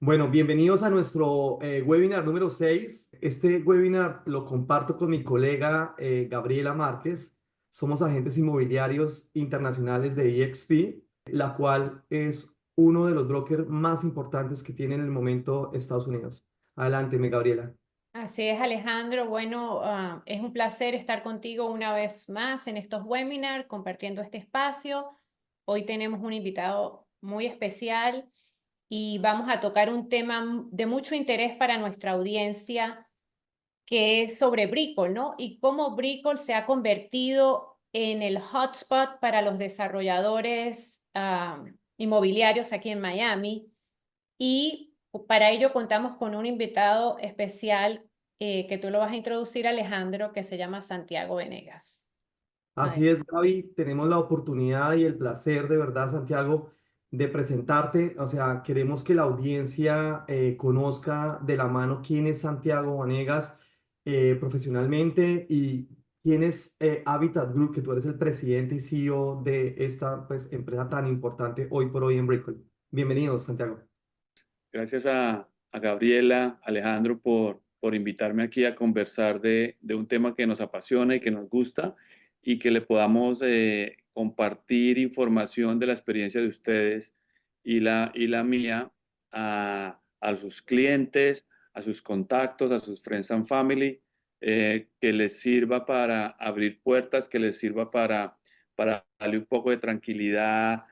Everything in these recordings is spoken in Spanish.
Bueno, bienvenidos a nuestro webinar número 6. Este webinar lo comparto con mi colega Gabriela Márquez. Somos agentes inmobiliarios internacionales de EXP, la cual es uno de los brokers más importantes que tiene en el momento Estados Unidos. Adelante, mi Gabriela. Así es, Alejandro. Bueno, es un placer estar contigo una vez más en estos webinars, compartiendo este espacio. Hoy tenemos un invitado muy especial y vamos a tocar un tema de mucho interés para nuestra audiencia, que es sobre Brickell, ¿no? Y cómo Brickell se ha convertido en el hotspot para los desarrolladores inmobiliarios aquí en Miami. Y para ello contamos con un invitado especial que tú lo vas a introducir, Alejandro, que se llama Santiago Venegas. Así Adelante. es, Gaby. Tenemos la oportunidad y el placer, de verdad, Santiago, de presentarte. O sea, queremos que la audiencia conozca de la mano quién es Santiago Vanegas profesionalmente y quién es Habitat Group, que tú eres el presidente y CEO de esta pues, empresa tan importante hoy por hoy en Brickell. Bienvenidos, Santiago. Gracias a Gabriela, Alejandro, por invitarme aquí a conversar de un tema que nos apasiona y que nos gusta y que le podamos compartir información de la experiencia de ustedes y la mía a sus clientes, a sus contactos, a sus friends and family, que les sirva para abrir puertas, que les sirva para darle un poco de tranquilidad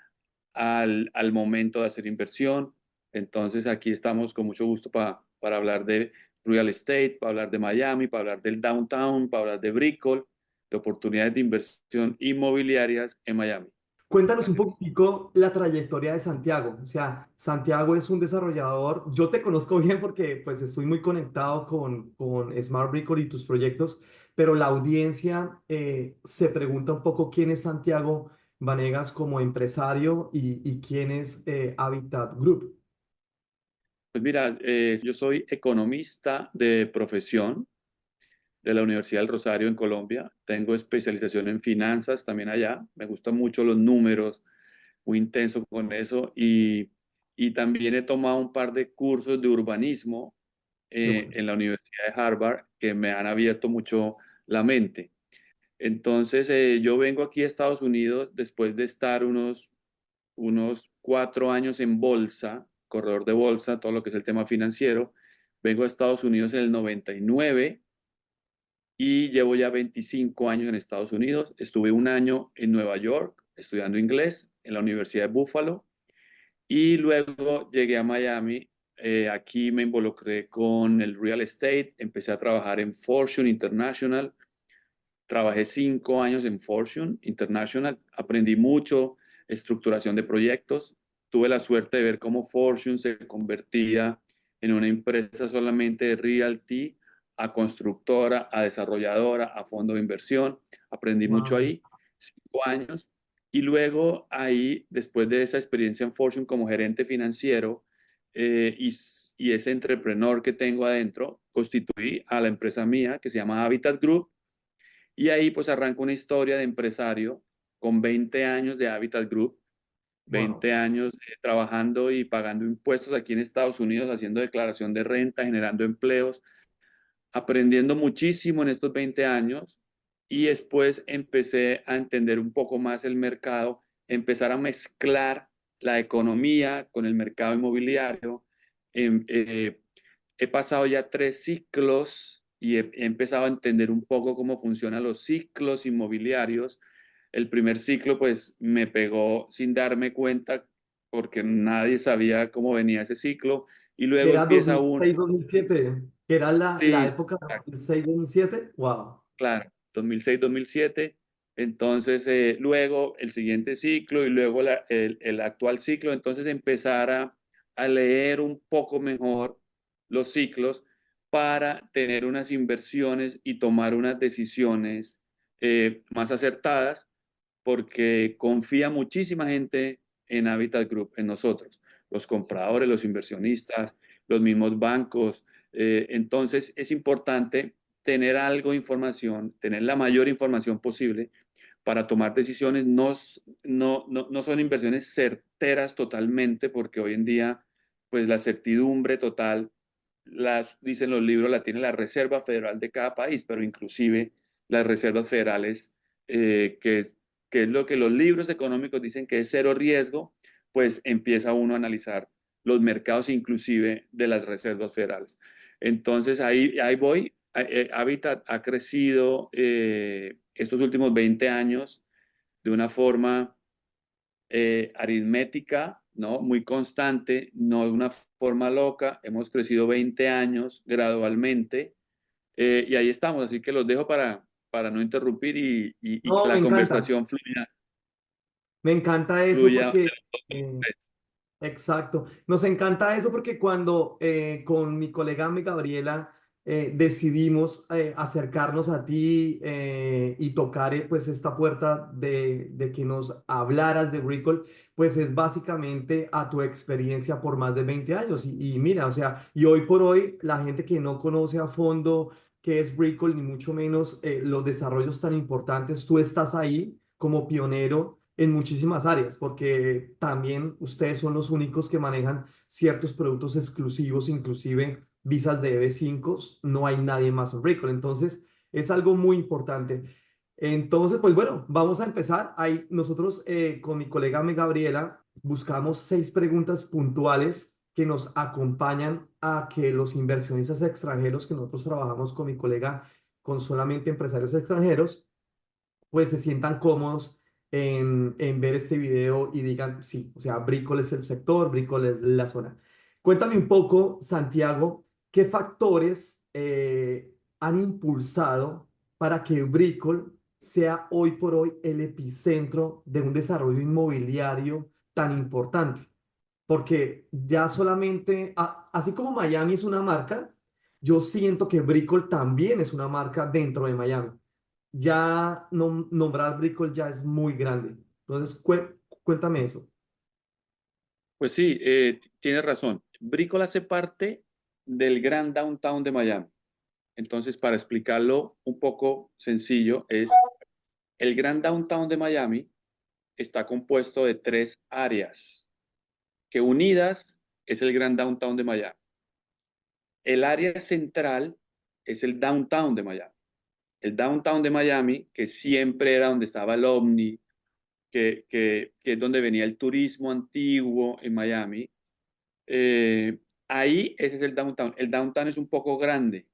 al momento de hacer inversión. Entonces aquí estamos con mucho gusto para hablar de real estate, para hablar de Miami, para hablar del downtown, para hablar de Brickell, de oportunidades de inversión inmobiliarias en Miami. Cuéntanos un Gracias. poquitico la trayectoria de Santiago. O sea, Santiago es un desarrollador. Yo te conozco bien porque pues estoy muy conectado con Smart Brickle y tus proyectos, pero la audiencia se pregunta un poco quién es Santiago Vanegas como empresario y quién es Habitat Group. Pues mira, yo soy economista de profesión de la Universidad del Rosario en Colombia. Tengo especialización en finanzas también allá. Me gustan mucho los números, muy intenso con eso y también he tomado un par de cursos de urbanismo Qué bueno. en la Universidad de Harvard que me han abierto mucho la mente. Entonces, yo vengo aquí a Estados Unidos después de estar unos 4 años en bolsa, corredor de bolsa, todo lo que es el tema financiero. Vengo a Estados Unidos en el 99 y llevo ya 25 años en Estados Unidos. Estuve un año en Nueva York estudiando inglés en la Universidad de Buffalo y luego llegué a Miami. Aquí me involucré con el real estate, empecé a trabajar en Fortune International. Trabajé 5 años en Fortune International, aprendí mucho, estructuración de proyectos. Tuve la suerte de ver cómo Fortune se convertía en una empresa solamente de realty, a constructora, a desarrolladora, a fondo de inversión. Aprendí mucho Wow. ahí, 5 años. Y luego ahí, después de esa experiencia en Fortune como gerente financiero y ese entrepreneur que tengo adentro, constituí a la empresa mía que se llama Habitat Group y ahí pues arranca una historia de empresario con 20 años de Habitat Group, Wow. 20 años trabajando y pagando impuestos aquí en Estados Unidos, haciendo declaración de renta, generando empleos, aprendiendo muchísimo en estos 20 años y después empecé a entender un poco más el mercado, empezar a mezclar la economía con el mercado inmobiliario. Em, eh, He pasado ya 3 ciclos y he empezado a entender un poco cómo funcionan los ciclos inmobiliarios. El primer ciclo pues me pegó sin darme cuenta porque nadie sabía cómo venía ese ciclo y luego Era empieza uno. 2006-2007. Era la Sí, época de 2006-2007. Wow. claro, 2006-2007. Entonces, luego el siguiente ciclo y luego el actual ciclo. Entonces, empezar a leer un poco mejor los ciclos para tener unas inversiones y tomar unas decisiones más acertadas, porque confía muchísima gente en Habitat Group, en nosotros, los compradores, los inversionistas, los mismos bancos. Entonces, es importante tener algo de información, tener la mayor información posible para tomar decisiones. No son inversiones certeras totalmente, porque hoy en día pues la certidumbre total, dicen los libros, la tiene la Reserva Federal de cada país, pero inclusive las reservas federales, que es lo que los libros económicos dicen que es cero riesgo, pues empieza uno a analizar los mercados inclusive de las reservas federales. Entonces ahí voy. Habitat ha crecido estos últimos 20 años de una forma aritmética, ¿no? Muy constante, no de una forma loca. Hemos crecido 20 años gradualmente y ahí estamos. Así que los dejo para no interrumpir y que No, la conversación me encanta eso fluya. porque exacto. Nos encanta eso porque cuando con mi colega mi Gabriela decidimos acercarnos a ti y tocar pues esta puerta de que nos hablaras de Brickell, pues es básicamente a tu experiencia por más de 20 años. Y mira, o sea, y hoy por hoy la gente que no conoce a fondo qué es Brickell, ni mucho menos los desarrollos tan importantes, tú estás ahí como pionero en muchísimas áreas, porque también ustedes son los únicos que manejan ciertos productos exclusivos, inclusive visas de EB5, no hay nadie más en Brickell, entonces es algo muy importante. Entonces, pues bueno, vamos a empezar. Ahí nosotros con mi colega Gabriela buscamos 6 preguntas puntuales que nos acompañan a que los inversionistas extranjeros, que nosotros trabajamos con mi colega con solamente empresarios extranjeros, pues se sientan cómodos en ver este video y digan, sí, o sea, Brickell es el sector, Brickell es la zona. Cuéntame un poco, Santiago, ¿qué factores han impulsado para que Brickell sea hoy por hoy el epicentro de un desarrollo inmobiliario tan importante? Porque ya solamente, así como Miami es una marca, yo siento que Brickell también es una marca dentro de Miami. Ya nombrar Brickell ya es muy grande. Entonces, cuéntame eso. Pues sí, tienes razón. Brickell hace parte del Gran Downtown de Miami. Entonces, para explicarlo un poco sencillo, es el Gran Downtown de Miami está compuesto de 3 áreas que unidas es el Gran Downtown de Miami. El área central es el Downtown de Miami. El Downtown de Miami, que siempre era donde estaba el Omni, que es donde venía el turismo antiguo en Miami. Ahí ese es el Downtown. El Downtown es un poco grande.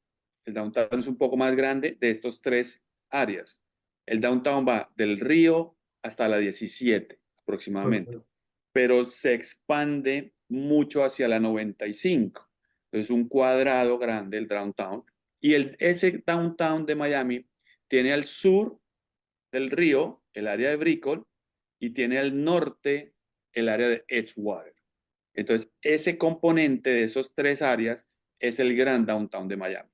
El Downtown es un poco más grande de estos 3 áreas. El Downtown va del Río hasta la 17 aproximadamente, Ok. pero se expande mucho hacia la 95. Entonces, un cuadrado grande, el downtown. Y ese downtown de Miami tiene al sur del río el área de Brickell y tiene al norte el área de Edgewater. Entonces, ese componente de esos 3 áreas es el gran downtown de Miami.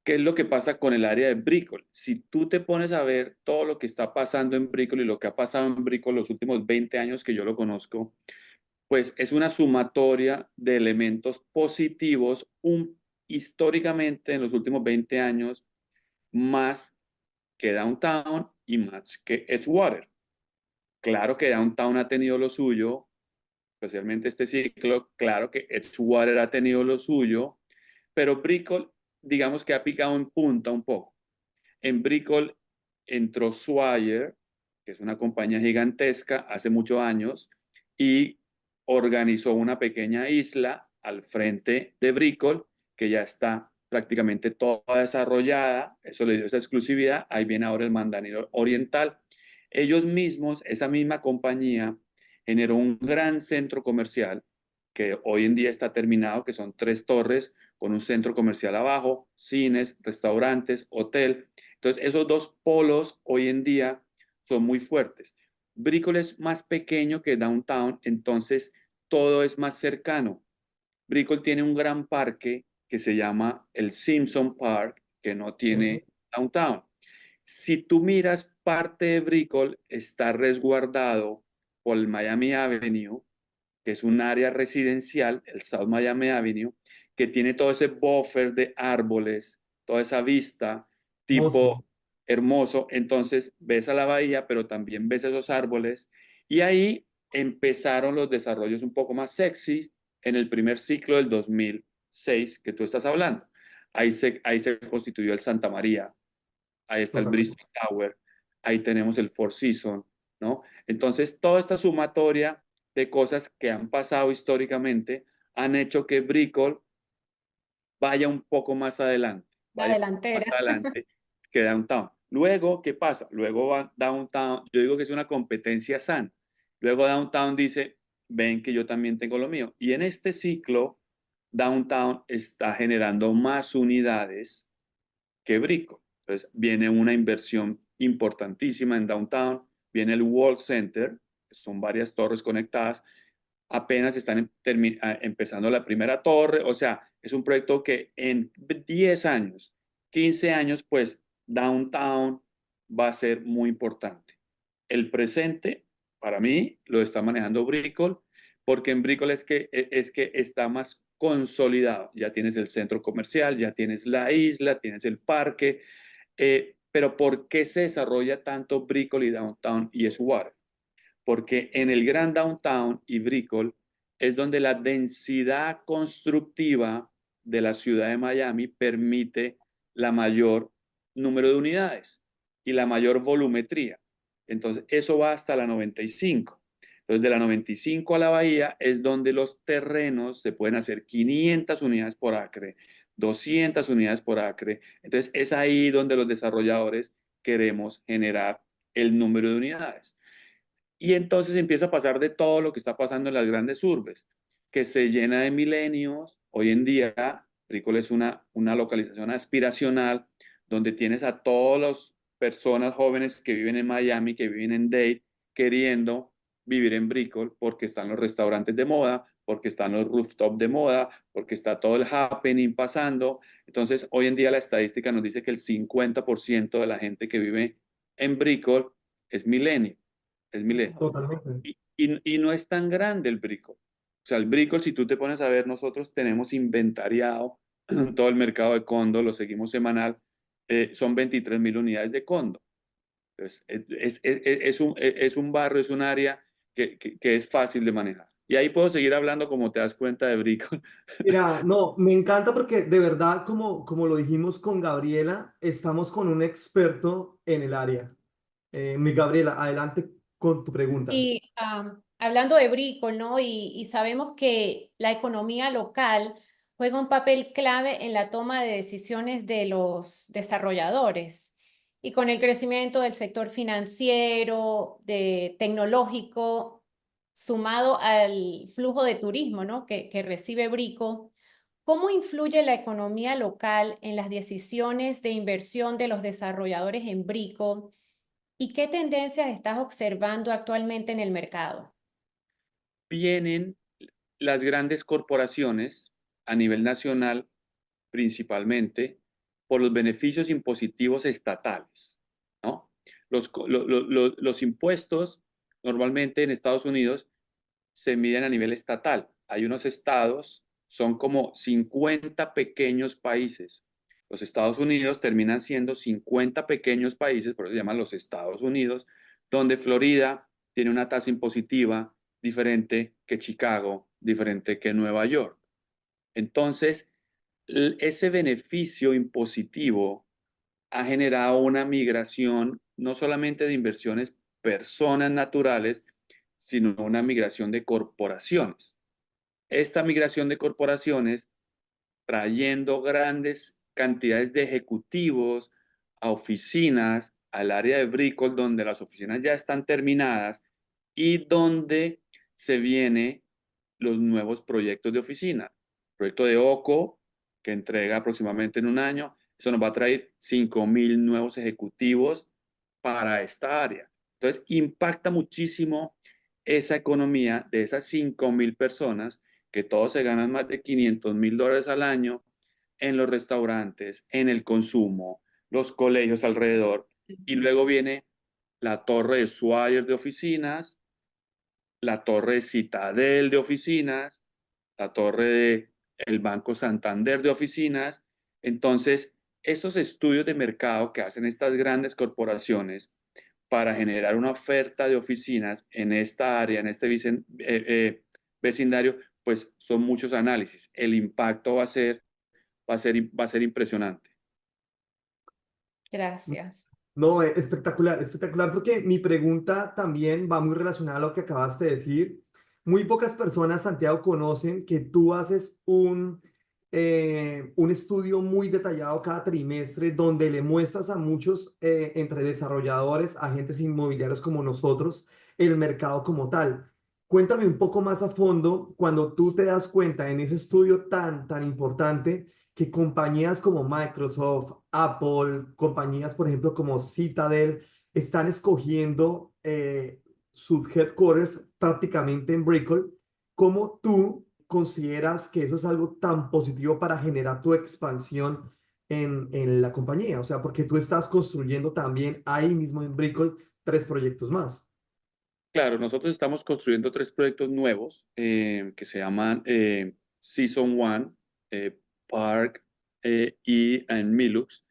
¿Qué es lo que pasa con el área de Brickell? Si tú te pones a ver todo lo que está pasando en Brickell y lo que ha pasado en Brickell los últimos 20 años que yo lo conozco, pues es una sumatoria de elementos positivos históricamente en los últimos 20 años, más que Downtown y más que Edgewater. Claro que Downtown ha tenido lo suyo, especialmente este ciclo, claro que Edgewater ha tenido lo suyo, pero Brickell, digamos que ha picado en punta un poco. En Brickell entró Swire, que es una compañía gigantesca, hace muchos años, y organizó una pequeña isla al frente de Brickell, que ya está prácticamente toda desarrollada. Eso le dio esa exclusividad. Ahí viene ahora el Mandanero Oriental. Ellos mismos, esa misma compañía, generó un gran centro comercial que hoy en día está terminado, que son 3 torres con un centro comercial abajo, cines, restaurantes, hotel. Entonces, esos 2 polos hoy en día son muy fuertes. Brickell es más pequeño que Downtown, entonces todo es más cercano. Brickell tiene un gran parque que se llama el Simpson Park, que no Sí. tiene Downtown. Si tú miras parte de Brickell, está resguardado por el Miami Avenue, que es un área residencial, el South Miami Avenue, que tiene todo ese buffer de árboles, toda esa vista Hermoso. tipo hermoso. Entonces ves a la bahía, pero también ves esos árboles. Y ahí empezaron los desarrollos un poco más sexy, en el primer ciclo del 2006 que tú estás hablando. Ahí se constituyó el Santa María, ahí está el Totalmente. Bristol Tower, ahí tenemos el Four Seasons, ¿no? Entonces, toda esta sumatoria de cosas que han pasado históricamente han hecho que Brickell vaya un poco más adelante, La vaya un poco delantera. más adelante que Downtown. Luego, ¿qué pasa? Luego va Downtown, yo digo que es una competencia sana. Luego Downtown dice, ven que yo también tengo lo mío. Y en este ciclo, Downtown está generando más unidades que Brickell. Entonces, viene una inversión importantísima en Downtown, viene el World Center, que son varias torres conectadas, apenas están empezando la primera torre, o sea, es un proyecto que en 10 años, 15 años, pues Downtown va a ser muy importante. El presente, para mí, lo está manejando Brickell, porque en Brickell es que está más consolidado. Ya tienes el centro comercial, ya tienes la isla, tienes el parque, pero ¿por qué se desarrolla tanto Brickell y Downtown y Edgewater? Porque en el Gran Downtown y Brickell es donde la densidad constructiva de la ciudad de Miami permite la mayor número de unidades y la mayor volumetría. Entonces, eso va hasta la 95. Entonces, de la 95 a la bahía es donde los terrenos se pueden hacer 500 unidades por acre, 200 unidades por acre. Entonces, es ahí donde los desarrolladores queremos generar el número de unidades. Y entonces empieza a pasar de todo lo que está pasando en las grandes urbes, que se llena de milenios. Hoy en día, Brickell es una localización aspiracional donde tienes a todas las personas jóvenes que viven en Miami, que viven en Dade, queriendo vivir en Brickell porque están los restaurantes de moda, porque están los rooftops de moda, porque está todo el happening pasando. Entonces, hoy en día la estadística nos dice que el 50% de la gente que vive en Brickell es milenio, es milenio. Totalmente. Y no es tan grande el Brickell. O sea, el Brickell, si tú te pones a ver, nosotros tenemos inventariado todo el mercado de condo, lo seguimos semanal, son 23.000 unidades de condo. Entonces, es un barrio, es un área que es fácil de manejar. Y ahí puedo seguir hablando como te das cuenta de Brickell. Mira, no, me encanta porque de verdad, como lo dijimos con Gabriela, estamos con un experto en el área. Mi Gabriela, adelante con tu pregunta. Y hablando de Brickell, ¿no? Y sabemos que la economía local juega un papel clave en la toma de decisiones de los desarrolladores. Y con el crecimiento del sector financiero, tecnológico, sumado al flujo de turismo, ¿no? que recibe Brickell, ¿cómo influye la economía local en las decisiones de inversión de los desarrolladores en Brickell? ¿Y qué tendencias estás observando actualmente en el mercado? Vienen las grandes corporaciones a nivel nacional, principalmente por los beneficios impositivos estatales, ¿no? Los impuestos normalmente en Estados Unidos se miden a nivel estatal. Hay unos estados, son como 50 pequeños países. Los Estados Unidos terminan siendo 50 pequeños países, por eso se llaman los Estados Unidos, donde Florida tiene una tasa impositiva diferente que Chicago, diferente que Nueva York. Entonces, ese beneficio impositivo ha generado una migración no solamente de inversiones personas naturales, sino una migración de corporaciones. Esta migración de corporaciones trayendo grandes cantidades de ejecutivos a oficinas, al área de Brickell, donde las oficinas ya están terminadas y donde se vienen los nuevos proyectos de oficina. Proyecto de OCO, que entrega aproximadamente en un año, eso nos va a traer 5.000 nuevos ejecutivos para esta área. Entonces, impacta muchísimo esa economía de esas 5.000 personas que todos se ganan más de $500.000 al año en los restaurantes, en el consumo, los colegios alrededor. Y luego viene la torre de Swire de oficinas, la torre de Citadel de oficinas, la torre de el Banco Santander de oficinas. Entonces, estos estudios de mercado que hacen estas grandes corporaciones para generar una oferta de oficinas en esta área, en este vecindario, pues son muchos análisis. El impacto va a ser impresionante. Gracias. No, espectacular, espectacular, porque mi pregunta también va muy relacionada a lo que acabaste de decir. Muy pocas personas, Santiago, conocen que tú haces un estudio muy detallado cada trimestre donde le muestras a muchos, entre desarrolladores, agentes inmobiliarios como nosotros, el mercado como tal. Cuéntame un poco más a fondo cuando tú te das cuenta en ese estudio tan importante que compañías como Microsoft, Apple, compañías, por ejemplo, como Citadel, están escogiendo sus headquarters prácticamente en Brickell. ¿Cómo tú consideras que eso es algo tan positivo para generar tu expansión en la compañía? O sea, porque tú estás construyendo también ahí mismo en Brickell 3 proyectos más. Claro, nosotros estamos construyendo 3 proyectos nuevos que se llaman Season 1, Park y en Milux.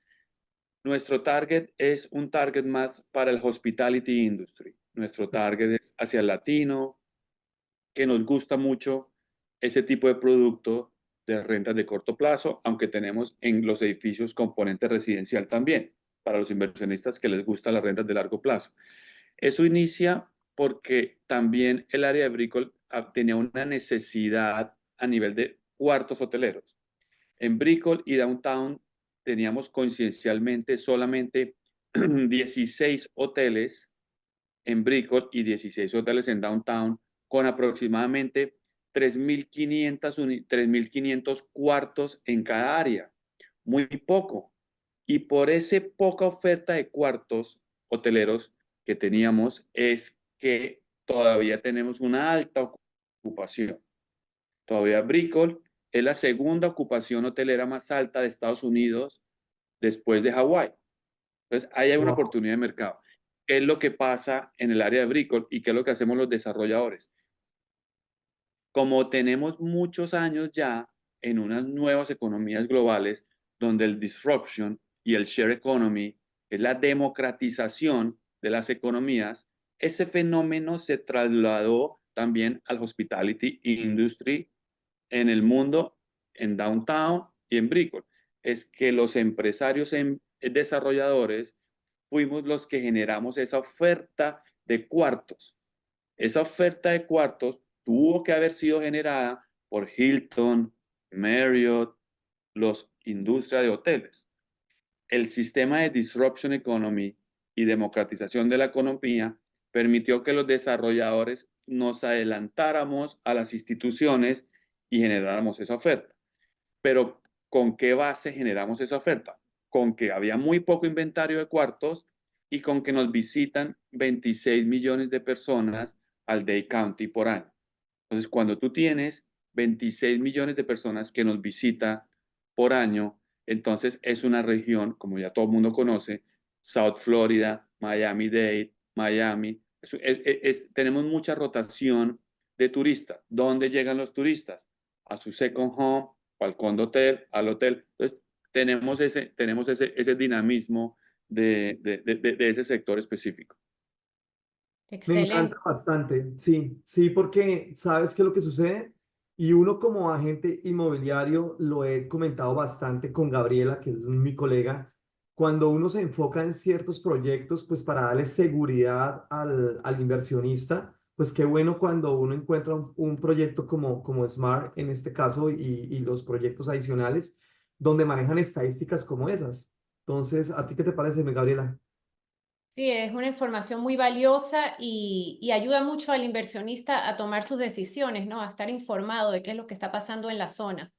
Nuestro target es un target más para el hospitality industry. Nuestro target es hacia el latino, que nos gusta mucho ese tipo de producto de rentas de corto plazo, aunque tenemos en los edificios componente residencial también, para los inversionistas que les gusta las rentas de largo plazo. Eso inicia porque también el área de Brickell tenía una necesidad a nivel de cuartos hoteleros. En Brickell y Downtown teníamos coincidencialmente solamente 16 hoteles en Brickell y 16 hoteles en Downtown con aproximadamente 3.500 cuartos en cada área. Muy poco. Y por esa poca oferta de cuartos hoteleros que teníamos es que todavía tenemos una alta ocupación. Todavía Brickell es la segunda ocupación hotelera más alta de Estados Unidos después de Hawái. Entonces, ahí hay una Wow. oportunidad de mercado. ¿Qué es lo que pasa en el área de Brickell y qué es lo que hacemos los desarrolladores? Como tenemos muchos años ya en unas nuevas economías globales donde el disruption y el share economy es la democratización de las economías, ese fenómeno se trasladó también al hospitality industry en el mundo, en Downtown y en Brickell. Es que los empresarios desarrolladores fuimos los que generamos esa oferta de cuartos. Esa oferta de cuartos tuvo que haber sido generada por Hilton, Marriott, los industrias de hoteles. El sistema de disruption economy y democratización de la economía permitió que los desarrolladores nos adelantáramos a las instituciones y generáramos esa oferta. Pero ¿con qué base generamos esa oferta? Con que había muy poco inventario de cuartos y con que nos visitan 26 millones de personas al Day County por año. Entonces, cuando tú tienes 26 millones de personas que nos visitan por año, entonces es una región, como ya todo el mundo conoce, South Florida, Miami-Dade, Miami. Tenemos mucha rotación de turistas. ¿Dónde llegan los turistas? A su second home, al condo hotel, al hotel. Entonces, ese dinamismo de ese sector específico. Me encanta Excelente. bastante, sí, sí, porque sabes qué es lo que sucede y uno como agente inmobiliario lo he comentado bastante con Gabriela, que es mi colega, cuando uno se enfoca en ciertos proyectos, pues para darle seguridad al inversionista, pues qué bueno cuando uno encuentra un proyecto como Smart en este caso y los proyectos adicionales donde manejan estadísticas como esas. Entonces, ¿a ti qué te parece, Gabriela? Sí, es una información muy valiosa y ayuda mucho al inversionista a tomar sus decisiones, ¿no? A estar informado de qué es lo que está pasando en la zona.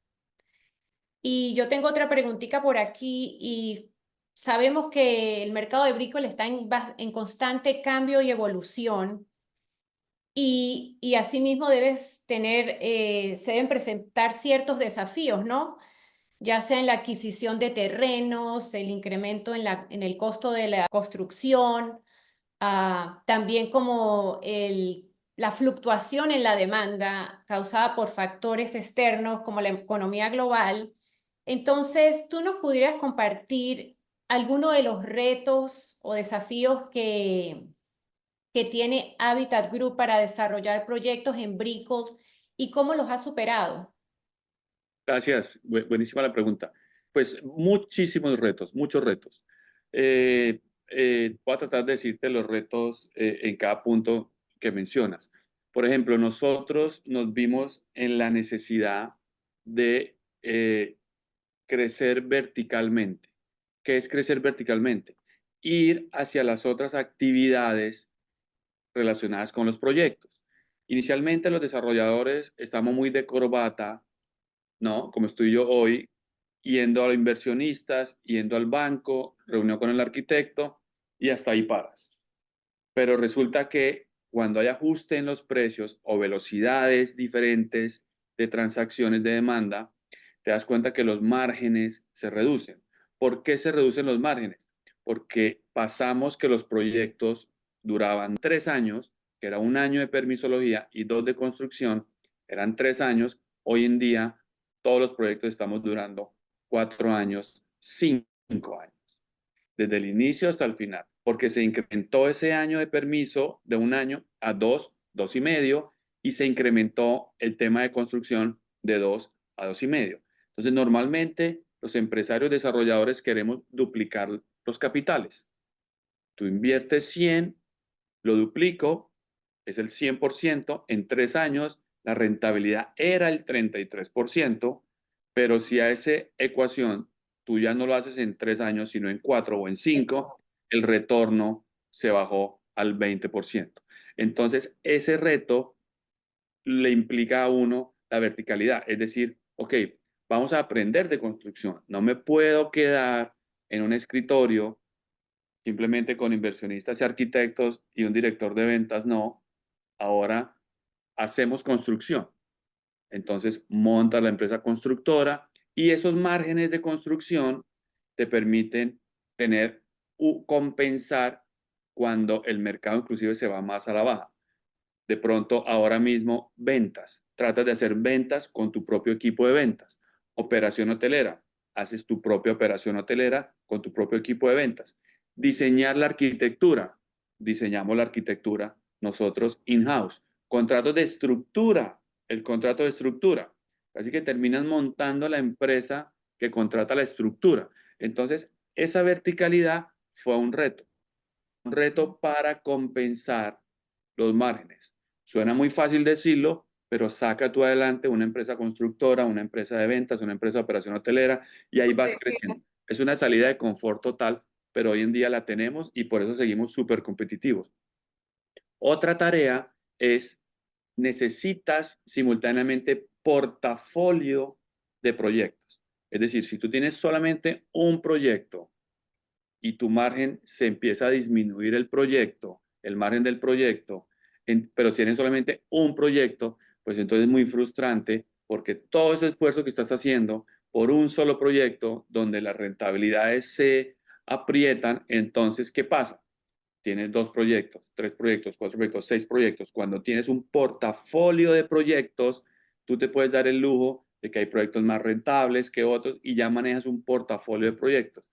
Y yo tengo otra preguntita por aquí y sabemos que el mercado de Brickell está en constante cambio y evolución y asimismo se deben presentar ciertos desafíos, ¿no? Ya sea en la adquisición de terrenos, el incremento en el costo de la construcción, también como la fluctuación en la demanda causada por factores externos como la economía global. Entonces, ¿tú nos pudieras compartir alguno de los retos o desafíos que tiene Habitat Group para desarrollar proyectos en Brickell y cómo los has superado. Gracias, buenísima la pregunta. Pues muchísimos retos, muchos retos. Eh, Voy a tratar de decirte los retos en cada punto que mencionas. Por ejemplo, nosotros nos vimos en la necesidad de crecer verticalmente. ¿Qué es crecer verticalmente? Ir hacia las otras actividades relacionadas con los proyectos. Inicialmente los desarrolladores estamos muy de corbata, ¿no? Como estoy yo hoy, yendo a los inversionistas, yendo al banco, reunión con el arquitecto y hasta ahí paras. Pero resulta que cuando hay ajuste en los precios o velocidades diferentes de transacciones de demanda, te das cuenta que los márgenes se reducen. ¿Por qué se reducen los márgenes? Porque pasamos que los proyectos duraban 3 años, que era un año de permisología y 2 de construcción, eran 3 años. Hoy en día todos los proyectos estamos durando 4 años, 5 años desde el inicio hasta el final, porque se incrementó ese año de permiso de un año a 2, 2 y medio, y se incrementó el tema de construcción de 2 a 2 y medio. Entonces, normalmente los empresarios desarrolladores queremos duplicar los capitales. Tú inviertes 100, lo duplico, es el 100%, en 3 años la rentabilidad era el 33%, pero si a esa ecuación tú ya no lo haces en 3 años, sino en 4 o en 5, el retorno se bajó al 20%. Entonces, ese reto le implica a uno la verticalidad, es decir, ok, vamos a aprender de construcción, no me puedo quedar en un escritorio simplemente con inversionistas y arquitectos y un director de ventas, no. Ahora hacemos construcción. Entonces monta la empresa constructora y esos márgenes de construcción te permiten tener compensar cuando el mercado inclusive se va más a la baja. De pronto, ahora mismo, ventas. Tratas de hacer ventas con tu propio equipo de ventas. Operación hotelera. Haces tu propia operación hotelera con tu propio equipo de ventas. Diseñar la arquitectura. Diseñamos la arquitectura nosotros in-house. Contratos de estructura. El contrato de estructura. Así que terminas montando la empresa que contrata la estructura. Entonces, esa verticalidad fue un reto para compensar los márgenes. Suena muy fácil decirlo, pero saca tú adelante una empresa constructora, una empresa de ventas, una empresa de operación hotelera y ahí vas creciendo. Es una salida de confort total, pero hoy en día la tenemos y por eso seguimos súper competitivos. Otra tarea es, necesitas simultáneamente portafolio de proyectos. Es decir, si tú tienes solamente un proyecto y tu margen se empieza a disminuir el margen del proyecto, pero tienes solamente un proyecto, pues entonces es muy frustrante porque todo ese esfuerzo que estás haciendo por un solo proyecto donde las rentabilidades se aprietan, entonces, ¿qué pasa? Tienes 2 proyectos, 3 proyectos, 4 proyectos, 6 proyectos. Cuando tienes un portafolio de proyectos, tú te puedes dar el lujo de que hay proyectos más rentables que otros y ya manejas un portafolio de proyectos.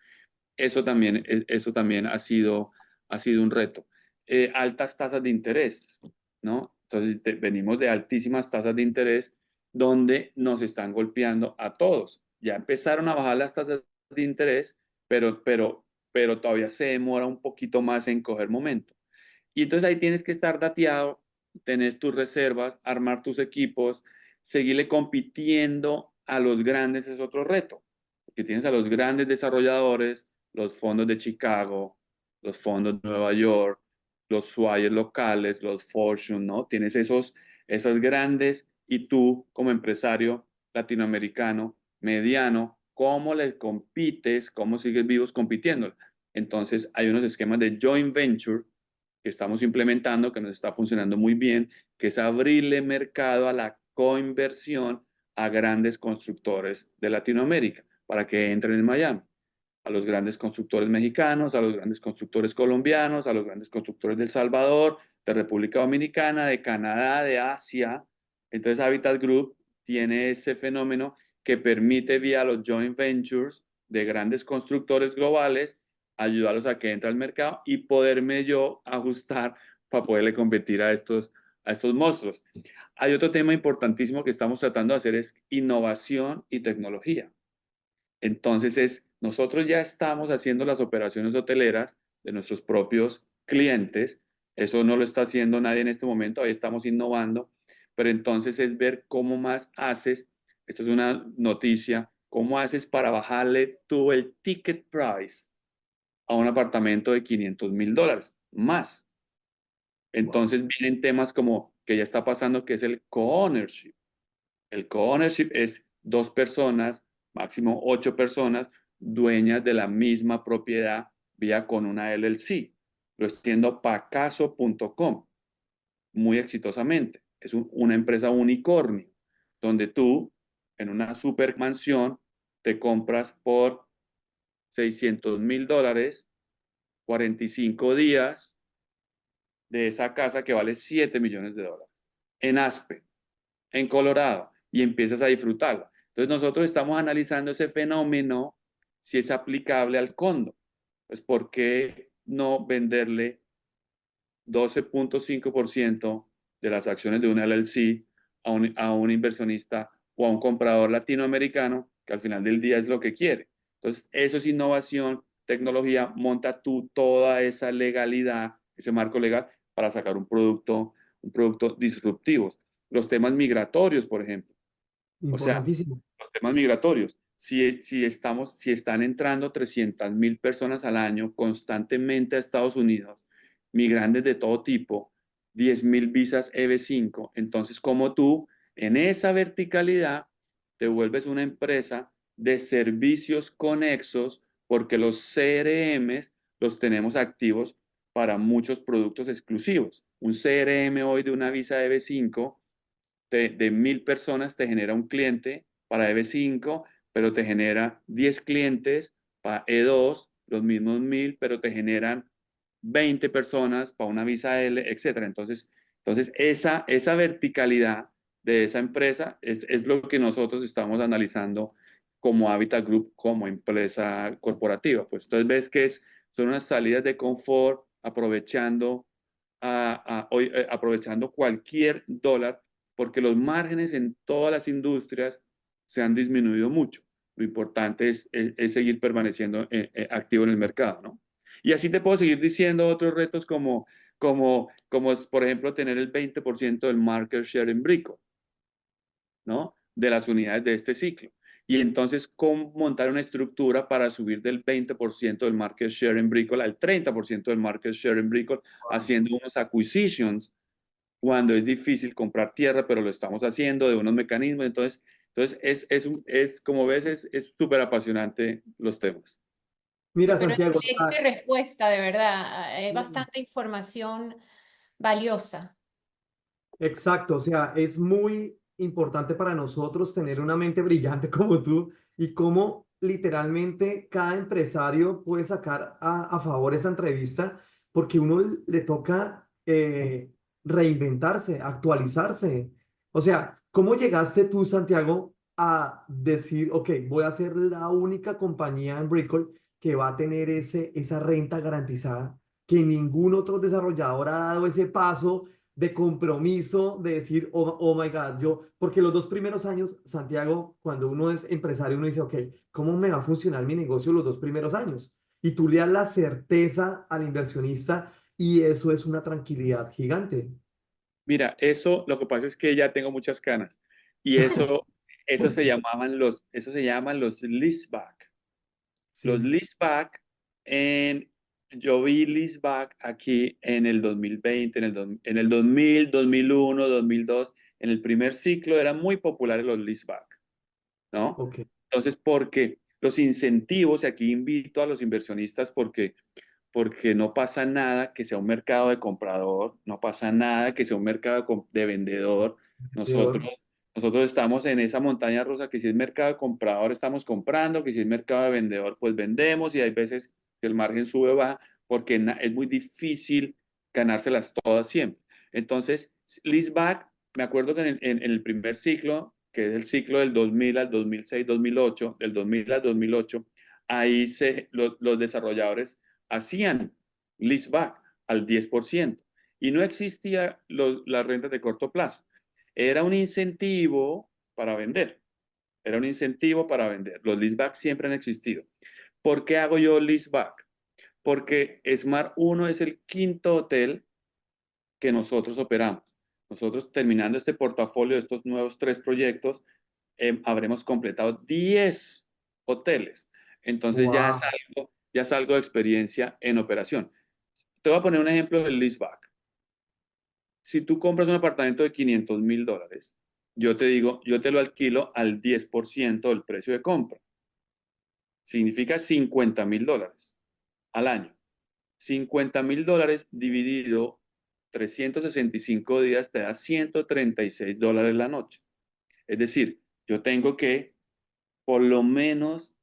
Eso también ha sido un reto. Altas tasas de interés, ¿no? Entonces, venimos de altísimas tasas de interés donde nos están golpeando a todos. Ya empezaron a bajar las tasas de interés, pero todavía se demora un poquito más en coger momento. Y entonces ahí tienes que estar dateado, tener tus reservas, armar tus equipos, seguirle compitiendo a los grandes es otro reto, porque tienes a los grandes desarrolladores, los fondos de Chicago, los fondos de Nueva York, los Swire locales, los Fortune, ¿no? Tienes esas grandes y tú como empresario latinoamericano, mediano, ¿cómo les compites? ¿Cómo sigues vivos compitiendo? Entonces hay unos esquemas de joint venture que estamos implementando, que nos está funcionando muy bien, que es abrirle mercado a la coinversión a grandes constructores de Latinoamérica para que entren en Miami, a los grandes constructores mexicanos, a los grandes constructores colombianos, a los grandes constructores de El Salvador, de República Dominicana, de Canadá, de Asia. Entonces Habitat Group tiene ese fenómeno que permite vía los joint ventures de grandes constructores globales ayudarlos a que entre al mercado y poderme yo ajustar para poderle competir a estos a estos monstruos. Hay otro tema importantísimo que estamos tratando de hacer es innovación y tecnología. Entonces, nosotros ya estamos haciendo las operaciones hoteleras de nuestros propios clientes. Eso no lo está haciendo nadie en este momento, ahí estamos innovando, pero entonces es ver cómo más haces, esto es una noticia, cómo haces para bajarle tú el ticket price a un apartamento de $500,000 más. Wow. Entonces vienen temas como que ya está pasando, que es el co-ownership. El co-ownership es 2 personas, máximo 8 personas, dueñas de la misma propiedad, vía con una LLC. Lo está haciendo pacaso.com muy exitosamente. Es una empresa unicornio, donde tú, en una super mansión, te compras por $600,000, 45 días de esa casa que vale $7 millones en Aspen, en Colorado, y empiezas a disfrutarla. Entonces nosotros estamos analizando ese fenómeno, si es aplicable al condo. Pues ¿por qué no venderle 12.5% de las acciones de una LLC a un inversionista o a un comprador latinoamericano que al final del día es lo que quiere? Entonces, eso es innovación, tecnología, monta tú toda esa legalidad, ese marco legal para sacar un producto disruptivo. Los temas migratorios, por ejemplo. O sea, Importantísimo. los temas migratorios. Si están entrando 300,000 personas al año constantemente a Estados Unidos, migrantes de todo tipo, 10,000 visas EB5, entonces como tú en esa verticalidad te vuelves una empresa de servicios conexos porque los CRMs los tenemos activos para muchos productos exclusivos. Un CRM hoy de una visa EB5 de 1,000 personas te genera un cliente para EB5, pero te genera 10 clientes para E2, los mismos 1,000, pero te generan 20 personas para una visa L, etcétera. Entonces esa verticalidad de esa empresa es lo que nosotros estamos analizando como Habitat Group, como empresa corporativa. Pues entonces ves que son unas salidas de confort aprovechando cualquier dólar porque los márgenes en todas las industrias se han disminuido mucho. Lo importante es seguir permaneciendo activo en el mercado, ¿no? Y así te puedo seguir diciendo otros retos como es, por ejemplo, tener el 20% del market share en Brico, ¿no? De las unidades de este ciclo. Y entonces, ¿cómo montar una estructura para subir del 20% del market share en Bricol al 30% del market share en Bricol, haciendo unos acquisitions cuando es difícil comprar tierra, pero lo estamos haciendo de unos mecanismos. Entonces como ves, es súper apasionante los temas. Sí, Mira, pero Santiago, excelente respuesta, de verdad. Hay bastante información valiosa. exacto, o sea, es muy importante para nosotros tener una mente brillante como tú y cómo literalmente cada empresario puede sacar a favor esa entrevista porque uno le toca reinventarse, actualizarse. O sea, ¿cómo llegaste tú, Santiago, a decir, ok, voy a ser la única compañía en Brickell que va a tener esa renta garantizada, que ningún otro desarrollador ha dado ese paso de compromiso, de decir, oh, oh my God, porque los 2 primeros años, Santiago, cuando uno es empresario, uno dice, ok, ¿cómo me va a funcionar mi negocio los 2 primeros años? Y tú le das la certeza al inversionista y eso es una tranquilidad gigante. Mira, lo que pasa es que ya tengo muchas canas y eso se llaman los leaseback. Los Sí, leaseback, yo vi leaseback aquí en el 2020, en el 2000, 2001, 2002, en el primer ciclo eran muy populares los leaseback, ¿no? ok. Entonces, porque los incentivos, y aquí invito a los inversionistas porque no pasa nada que sea un mercado de comprador, no pasa nada que sea un mercado de vendedor. Nosotros, Peor. nosotros estamos en esa montaña rusa que si es mercado de comprador estamos comprando, que si es mercado de vendedor pues vendemos y hay veces que el margen sube o baja porque es muy difícil ganárselas todas siempre. Entonces, leaseback, me acuerdo que en el primer ciclo, que es el ciclo del 2000 al 2006, 2008, del 2000 al 2008, ahí los desarrolladores hacían leaseback al 10%. y no existía las rentas de corto plazo. Era un incentivo para vender. Era un incentivo para vender. Los leasebacks siempre han existido. ¿Por qué hago yo leaseback? Porque Smart 1 es el quinto hotel que nosotros operamos. Nosotros, terminando este portafolio de estos nuevos 3 proyectos, habremos completado 10 hoteles. Entonces Wow. ya es algo de experiencia en operación. Te voy a poner un ejemplo del leaseback. Si tú compras un apartamento de $500,000, yo te digo, yo te lo alquilo al 10% del precio de compra. Significa $50,000 al año. $50,000 dividido 365 días te da $136 la noche. Es decir, yo tengo que por lo menos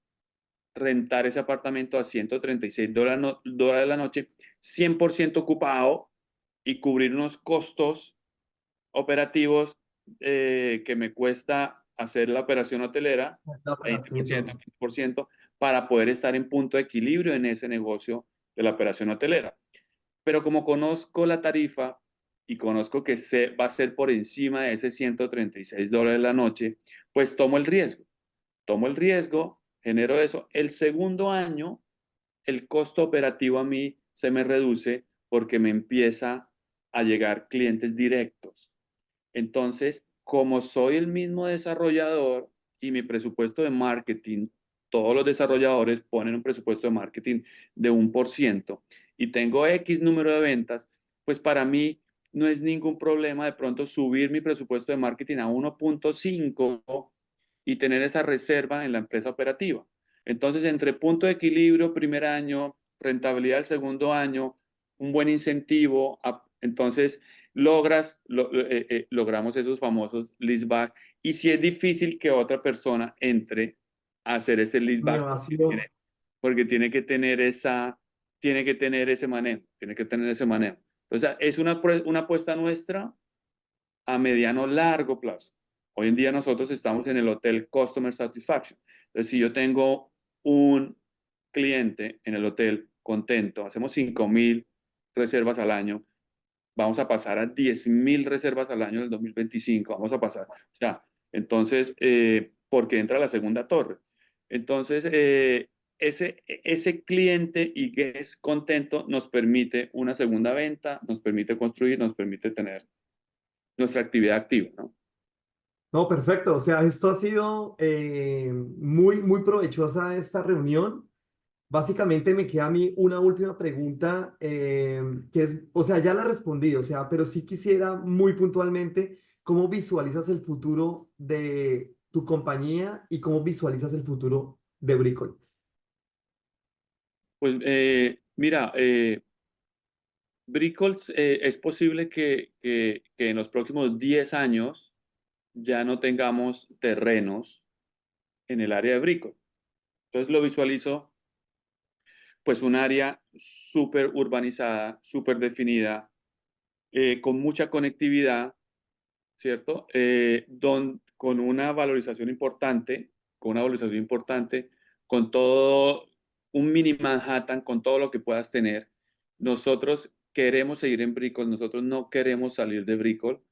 rentar ese apartamento a $136 la noche, 100% ocupado, y cubrir unos costos operativos que me cuesta hacer la operación hotelera, La operación y 20%, todo. 15%, para poder estar en punto de equilibrio en ese negocio de la operación hotelera. Pero como conozco la tarifa y conozco que va a ser por encima de ese $136 la noche, pues tomo el riesgo, genero eso. El segundo año, el costo operativo a mí se me reduce porque me empieza a llegar clientes directos. Entonces, como soy el mismo desarrollador y mi presupuesto de marketing, todos los desarrolladores ponen un presupuesto de marketing de 1% y tengo X número de ventas, pues para mí no es ningún problema de pronto subir mi presupuesto de marketing a 1.5 y tener esa reserva en la empresa operativa. Entonces, entre punto de equilibrio primer año, rentabilidad el segundo año, un buen incentivo, entonces logramos esos famosos leaseback. Y si es difícil que otra persona entre a hacer ese Me leaseback, vaciló. porque tiene que tener ese manejo, tiene que tener ese manejo. O sea, es una apuesta nuestra a mediano largo plazo. Hoy en día nosotros estamos en el hotel Customer Satisfaction. Entonces, si yo tengo un cliente en el hotel contento, hacemos 5,000 reservas al año, vamos a pasar a 10,000 reservas al año en el 2025, vamos a pasar. O sea, entonces, porque entra la segunda torre. Entonces, ese cliente y que es contento nos permite una segunda venta, nos permite construir, nos permite tener nuestra actividad activa, ¿no? No, perfecto. O sea, esto ha sido muy, muy provechosa esta reunión. Básicamente me queda a mí una última pregunta, que es, o sea, ya la respondí, o sea, pero sí quisiera muy puntualmente cómo visualizas el futuro de tu compañía y cómo visualizas el futuro de Bricol. Pues mira, Bricols, es posible que en los próximos 10 años ya no tengamos terrenos en el área de Bricol. Entonces lo visualizo pues un área súper urbanizada, súper definida, con mucha conectividad, ¿cierto? Con una valorización importante, con todo un mini Manhattan, con todo lo que puedas tener. Nosotros queremos seguir en Bricol, nosotros no queremos salir de Bricol.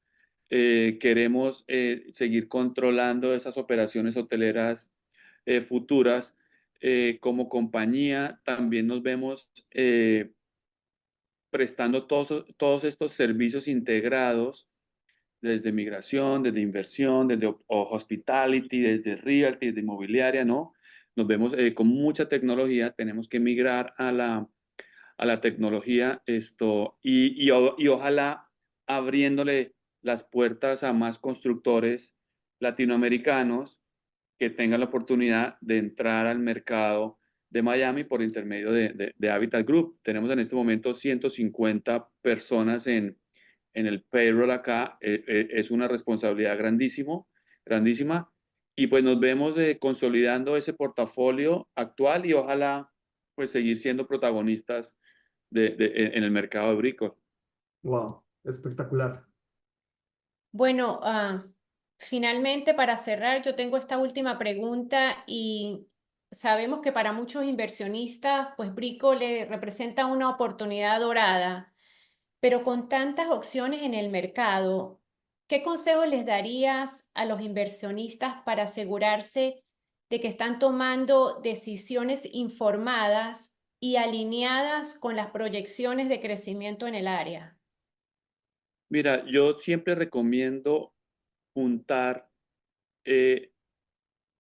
Queremos seguir controlando esas operaciones hoteleras futuras. Como compañía también nos vemos prestando todos estos servicios integrados desde migración, desde inversión, desde hospitality, desde realty, desde inmobiliaria, ¿no? Nos vemos con mucha tecnología, tenemos que migrar a la tecnología y ojalá abriéndole las puertas a más constructores latinoamericanos que tengan la oportunidad de entrar al mercado de Miami por intermedio de Habitat Group. Tenemos en este momento 150 personas en el payroll acá. Es una responsabilidad grandísima. Y pues nos vemos consolidando ese portafolio actual y ojalá pues seguir siendo protagonistas en el mercado de Bricol. Wow, espectacular. Bueno, finalmente para cerrar, yo tengo esta última pregunta y sabemos que para muchos inversionistas, pues Brico le representa una oportunidad dorada. Pero con tantas opciones en el mercado, ¿qué consejos les darías a los inversionistas para asegurarse de que están tomando decisiones informadas y alineadas con las proyecciones de crecimiento en el área? Mira, yo siempre recomiendo juntar eh,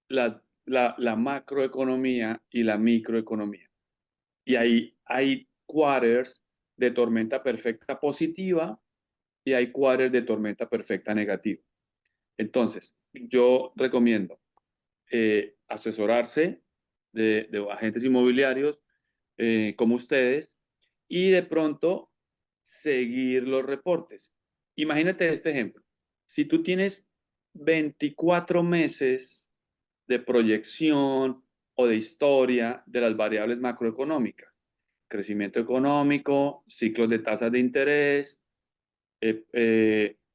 la macroeconomía y la microeconomía. Y ahí hay quarters de tormenta perfecta positiva y hay quarters de tormenta perfecta negativa. Entonces, yo recomiendo asesorarse de agentes inmobiliarios como ustedes y de pronto seguir los reportes. Imagínate este ejemplo. Si tú tienes 24 meses de proyección o de historia de las variables macroeconómicas, crecimiento económico, ciclos de tasas de interés,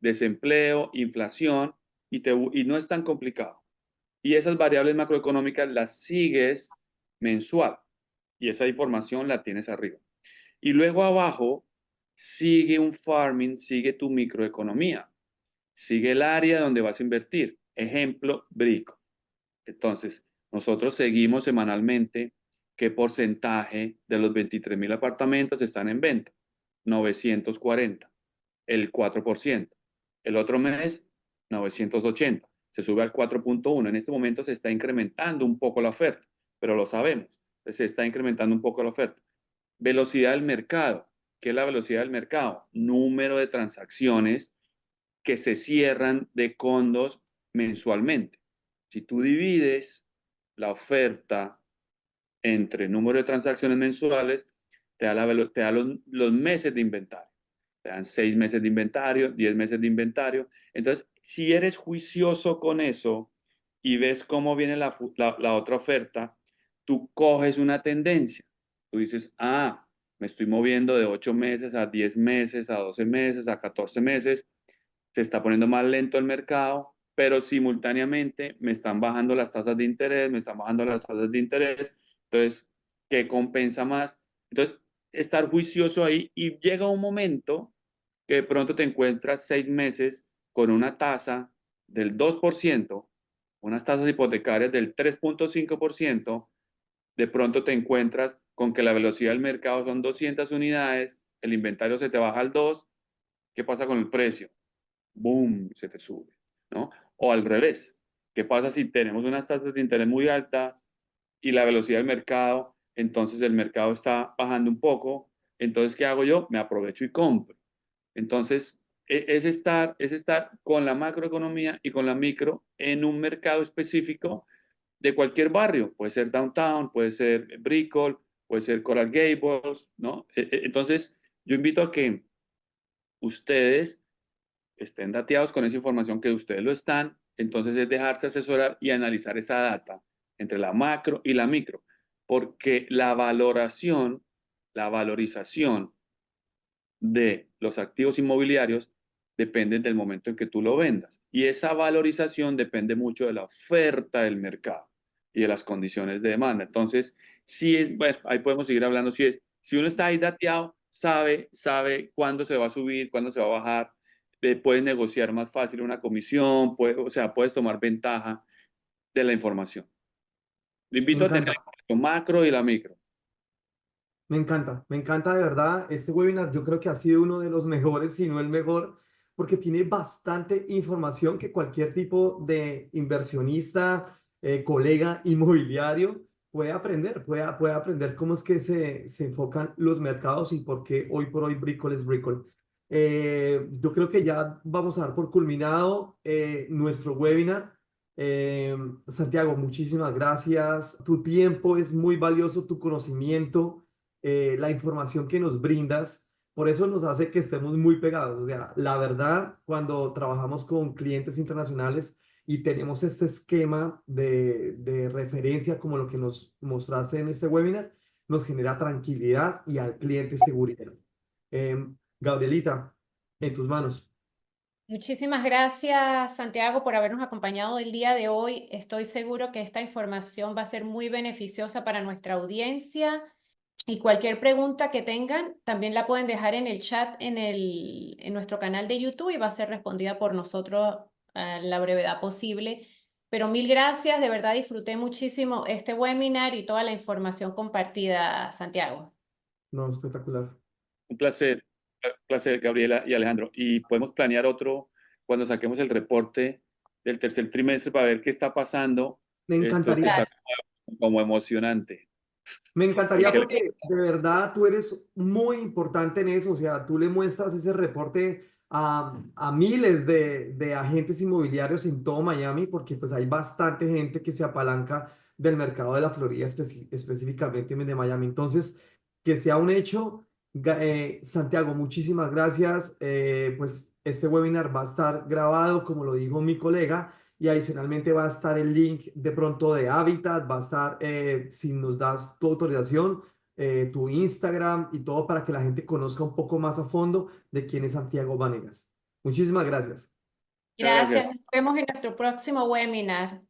desempleo, inflación, y no es tan complicado. Y esas variables macroeconómicas las sigues mensual y esa información la tienes arriba. Y luego abajo sigue un farming, sigue tu microeconomía, sigue el área donde vas a invertir. Ejemplo, Brico. Entonces, nosotros seguimos semanalmente qué porcentaje de los 23.000 apartamentos están en venta. 940, el 4%. El otro mes, 980, se sube al 4.1. En este momento se está incrementando un poco la oferta, pero lo sabemos, se está incrementando un poco la oferta. Velocidad del mercado. ¿Qué es la velocidad del mercado? Número de transacciones que se cierran de condos mensualmente. Si tú divides la oferta entre número de transacciones mensuales, te da los meses de inventario. Te dan 6 meses de inventario, 10 meses de inventario. Entonces, si eres juicioso con eso y ves cómo viene la otra oferta, tú coges una tendencia. Tú dices, ah, me estoy moviendo de 8 meses a 10 meses, a 12 meses, a 14 meses. Se está poniendo más lento el mercado, pero simultáneamente me están bajando las tasas de interés, me están bajando las tasas de interés. Entonces, ¿qué compensa más? Entonces, estar juicioso ahí y llega un momento que de pronto te encuentras 6 meses con una tasa del 2%, unas tasas hipotecarias del 3.5%, de pronto te encuentras con que la velocidad del mercado son 200 unidades, el inventario se te baja al 2, ¿qué pasa con el precio? ¡Boom! Se te sube, ¿no? O al revés, ¿qué pasa si tenemos unas tasas de interés muy altas y la velocidad del mercado, entonces el mercado está bajando un poco, entonces ¿qué hago yo? Me aprovecho y compro. Entonces, es estar con la macroeconomía y con la micro en un mercado específico de cualquier barrio. Puede ser Downtown, puede ser Brickell, puede ser Coral Gables, ¿no? Entonces, yo invito a que ustedes estén dateados con esa información, que ustedes lo están, entonces es dejarse asesorar y analizar esa data entre la macro y la micro, porque la valorización de los activos inmobiliarios depende del momento en que tú lo vendas. Y esa valorización depende mucho de la oferta del mercado y de las condiciones de demanda. Entonces, si es, bueno, ahí podemos seguir hablando. Si uno está ahí dateado, sabe cuándo se va a subir, cuándo se va a bajar, puedes negociar más fácil una comisión, o sea, puedes tomar ventaja de la información. Le Me invito a tener encanta. la macro y la micro. Me encanta de verdad. Este webinar yo creo que ha sido uno de los mejores, si no el mejor, porque tiene bastante información que cualquier tipo de inversionista, colega inmobiliario puede aprender cómo es que se enfocan los mercados y por qué hoy por hoy Brickell es Brickell. Yo creo que ya vamos a dar por culminado nuestro webinar. Santiago, muchísimas gracias. Tu tiempo es muy valioso, tu conocimiento, la información que nos brindas, por eso nos hace que estemos muy pegados. O sea, la verdad, cuando trabajamos con clientes internacionales y tenemos este esquema de referencia como lo que nos mostraste en este webinar, nos genera tranquilidad y al cliente seguridad. Gabrielita, en tus manos. Muchísimas gracias, Santiago, por habernos acompañado el día de hoy. Estoy seguro que esta información va a ser muy beneficiosa para nuestra audiencia. Y cualquier pregunta que tengan, también la pueden dejar en el chat en nuestro canal de YouTube y va a ser respondida por nosotros a la brevedad posible. Pero mil gracias, de verdad disfruté muchísimo este webinar y toda la información compartida, Santiago. No, espectacular. Un placer, Gabriela y Alejandro. Y podemos planear otro cuando saquemos el reporte del tercer trimestre para ver qué está pasando. Me Esto que encantaría. está como emocionante. Me encantaría Porque porque de verdad tú eres muy importante en eso, o sea, tú le muestras ese reporte a miles de agentes inmobiliarios en todo Miami, porque pues hay bastante gente que se apalanca del mercado de la Florida, específicamente de Miami. Entonces, que sea un hecho. Santiago, muchísimas gracias. Pues este webinar va a estar grabado, como lo dijo mi colega, y adicionalmente va a estar el link de pronto de Habitat, va a estar, si nos das tu autorización, tu Instagram y todo para que la gente conozca un poco más a fondo de quién es Santiago Vanegas. Muchísimas gracias. Gracias, nos gracias. vemos en nuestro próximo webinar.